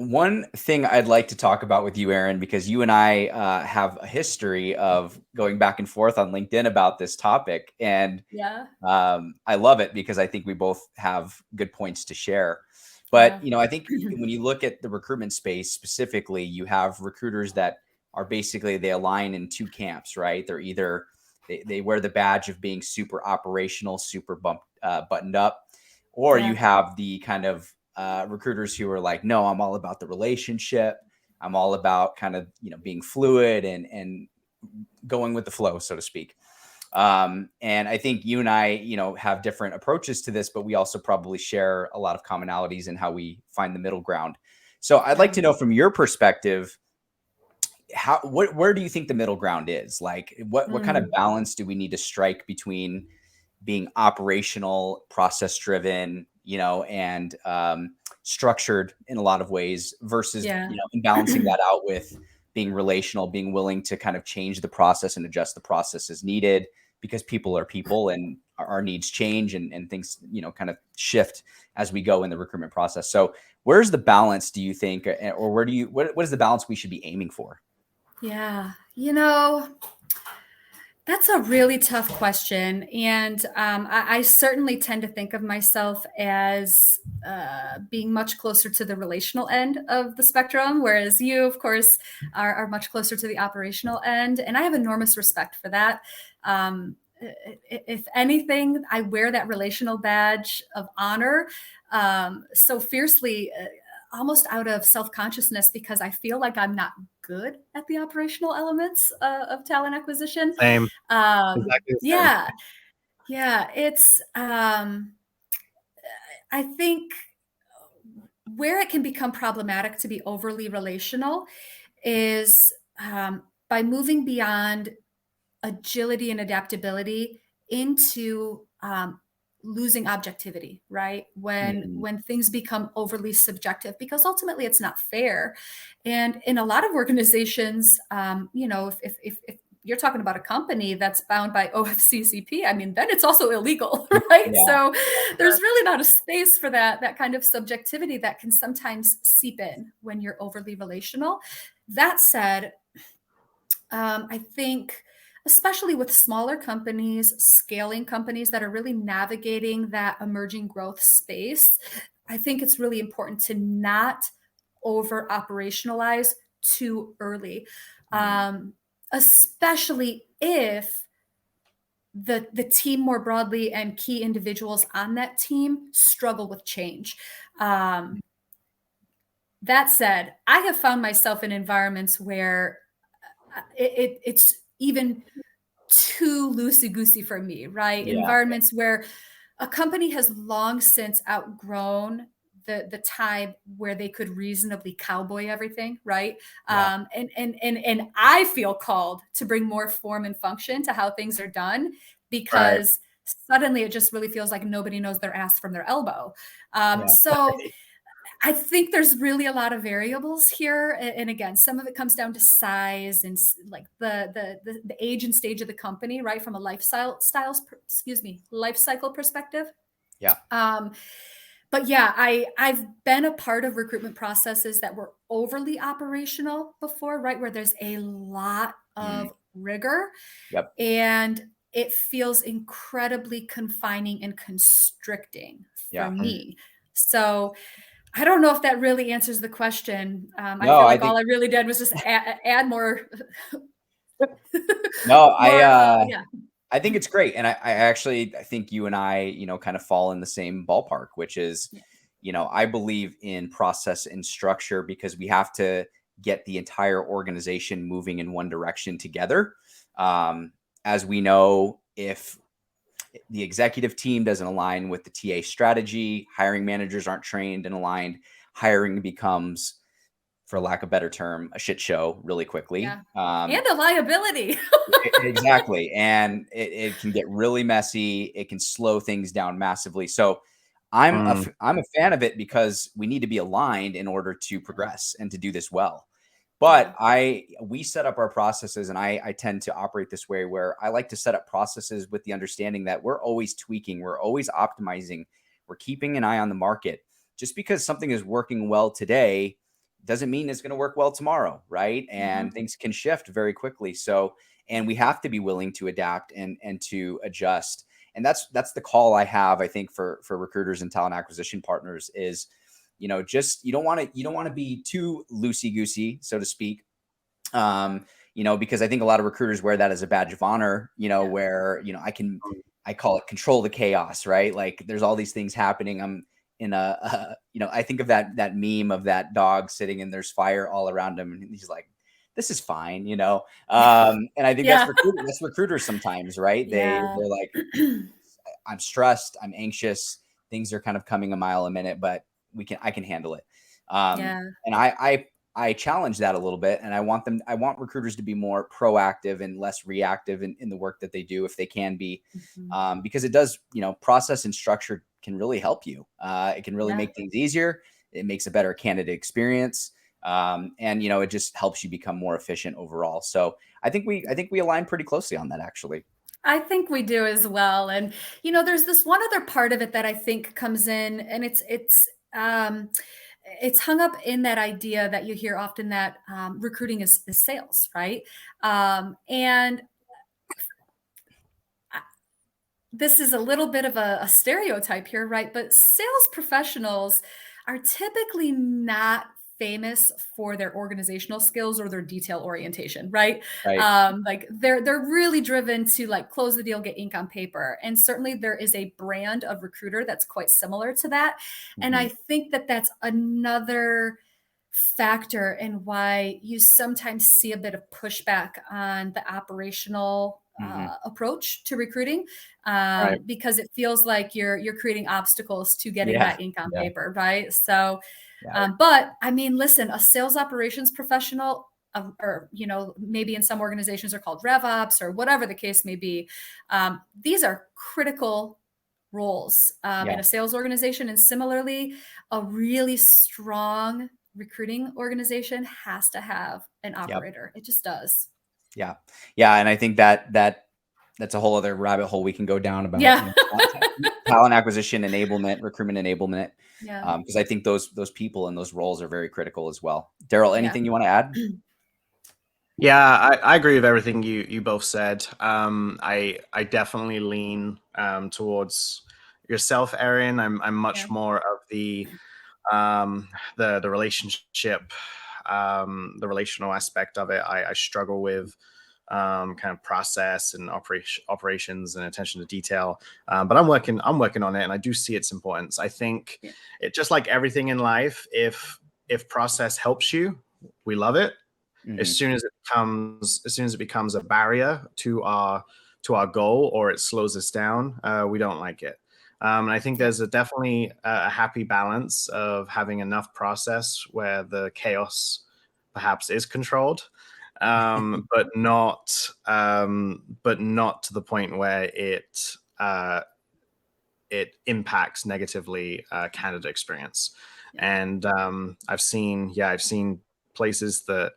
One thing I'd like to talk about with you, Aaron, because you and I have a history of going back and forth on LinkedIn about this topic. And Yeah. I love it because I think we both have good points to share. But, Yeah. I think when you look at the recruitment space specifically, you have recruiters that are basically, they align in two camps, right? They're either, they wear the badge of being super operational, super buttoned up, or you Yeah. have the kind of recruiters who are like, no, I'm all about the relationship. I'm all about kind of, being fluid and going with the flow, so to speak. And I think you and I, have different approaches to this, but we also probably share a lot of commonalities in how we find the middle ground. So I'd like Yeah. to know from your perspective, where do you think the middle ground is? Like, what kind of Mm. balance do we need to strike between being operational, process driven, and structured in a lot of ways versus, Yeah. and balancing that out with being relational, being willing to kind of change the process and adjust the process as needed, because people are people and our needs change and things, kind of shift as we go in the recruitment process. So where's the balance, do you think, or what is the balance we should be aiming for? Yeah. That's a really tough question. And I certainly tend to think of myself as being much closer to the relational end of the spectrum, whereas you, of course, are much closer to the operational end. And I have enormous respect for that. If anything, I wear that relational badge of honor so fiercely, almost out of self-consciousness, because I feel like I'm not good at the operational elements of talent acquisition. Same. Exactly the same. Yeah, yeah, it's I think where it can become problematic to be overly relational is by moving beyond agility and adaptability into losing objectivity, right? Mhm. When things become overly subjective, because ultimately it's not fair. And in a lot of organizations, if you're talking about a company that's bound by OFCCP, I mean, then it's also illegal, right? Yeah. So there's really not a space for that kind of subjectivity that can sometimes seep in when you're overly relational. That said, I think, especially with smaller companies, scaling companies that are really navigating that emerging growth space, I think it's really important to not over operationalize too early, Mhm. um, especially if the team more broadly and key individuals on that team struggle with change. Um, that said, I have found myself in environments where it's even too loosey goosey for me, right? Yeah. Environments where a company has long since outgrown the time where they could reasonably cowboy everything, right? Yeah. And I feel called to bring more form and function to how things are done, Right. because suddenly it just really feels like nobody knows their ass from their elbow. Yeah. So I think there's really a lot of variables here, and again, some of it comes down to size and like the age and stage of the company, right? From a life cycle perspective. Yeah. Um, but yeah, I've been a part of recruitment processes that were overly operational before, right? Where there's a lot Mm. of rigor, Yep. and it feels incredibly confining and constricting for Yeah. me. So I don't know if that really answers the question. I No, feel I like think all I really did was just add more, no, more. Yeah, I think it's great. And I think you and I, kind of fall in the same ballpark, which is, yeah, I believe in process and structure because we have to get the entire organization moving in one direction together. Um, as we know, if the executive team doesn't align with the TA strategy, hiring managers aren't trained and aligned, hiring becomes, for lack of a better term, a shit show really quickly. yeah, and a liability. Exactly. And it can get really messy. It can slow things down massively. So Mm. I'm a fan of it because we need to be aligned in order to progress and to do this well. Yeah, But we set up our processes, and I tend to operate this way where I like to set up processes with the understanding that we're always tweaking, we're always optimizing, we're keeping an eye on the market. Just because something is working well today doesn't mean it's going to work well tomorrow, right? And things can shift very quickly. So, and we have to be willing to adapt and to adjust. And that's the call I have, I think, for recruiters and talent acquisition partners is, just you don't want to be too loosey goosey, so to speak. Because I think a lot of recruiters wear that as a badge of honor, where, I call it control the chaos, right? Like there's all these things happening. I'm in I think of that meme of that dog sitting and there's fire all around him. And he's like, this is fine. And I think Yeah. that's recruiters sometimes, right? Yeah. They're like, I'm stressed, I'm anxious, things are kind of coming a mile a minute, but I can handle it. Yeah. And I challenge that a little bit, and I want recruiters to be more proactive and less reactive in the work that they do, if they can be, because it does, process and structure can really help you. It can really make things easier. It makes a better candidate experience. And it just helps you become more efficient overall. So I think we align pretty closely on that, actually. I think we do as well. And there's this one other part of it that I think comes in, and it's hung up in that idea that you hear often that recruiting is sales, right? And this is a little bit of a stereotype here, right? But sales professionals are typically not famous for their organizational skills or their detail orientation, right? Right. Like they're really driven to like close the deal, get ink on paper. And certainly there is a brand of recruiter that's quite similar to that. And I think that that's another factor in why you sometimes see a bit of pushback on the operational approach to recruiting, Right. because it feels like you're creating obstacles to getting Yeah. that ink on Yeah. paper, right? So, Yeah. but I mean, listen, a sales operations professional, or maybe in some organizations are called RevOps or whatever the case may be. These are critical roles in a sales organization, and similarly, a really strong recruiting organization has to have an operator. It just does. Yeah. Yeah. And I think that's a whole other rabbit hole we can go down about, Yeah. talent acquisition, enablement, recruitment enablement. Yeah. Because I think those people and those roles are very critical as well. Daryl, Yeah. anything you want to add? Yeah, I agree with everything you both said. I definitely lean towards yourself, Erin. I'm much more of the relationship, the relational aspect of it. I struggle with kind of process and operations and attention to detail. But I'm working on it, and I do see its importance. I think it, just like everything in life, if process helps you, we love it. As soon as it becomes a barrier to our goal, or it slows us down, we don't like it. And I think there's definitely a happy balance of having enough process where the chaos perhaps is controlled, but not to the point where it impacts negatively candidate experience. And I've seen places that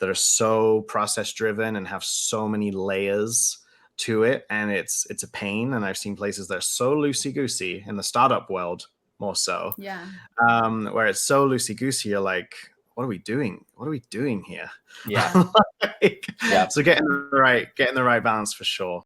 are so process driven and have so many layers to it, and it's a pain. And I've seen places that are so loosey goosey, in the startup world more so, where it's so loosey goosey, you're like, what are we doing? What are we doing here? Yeah. So getting the right balance for sure.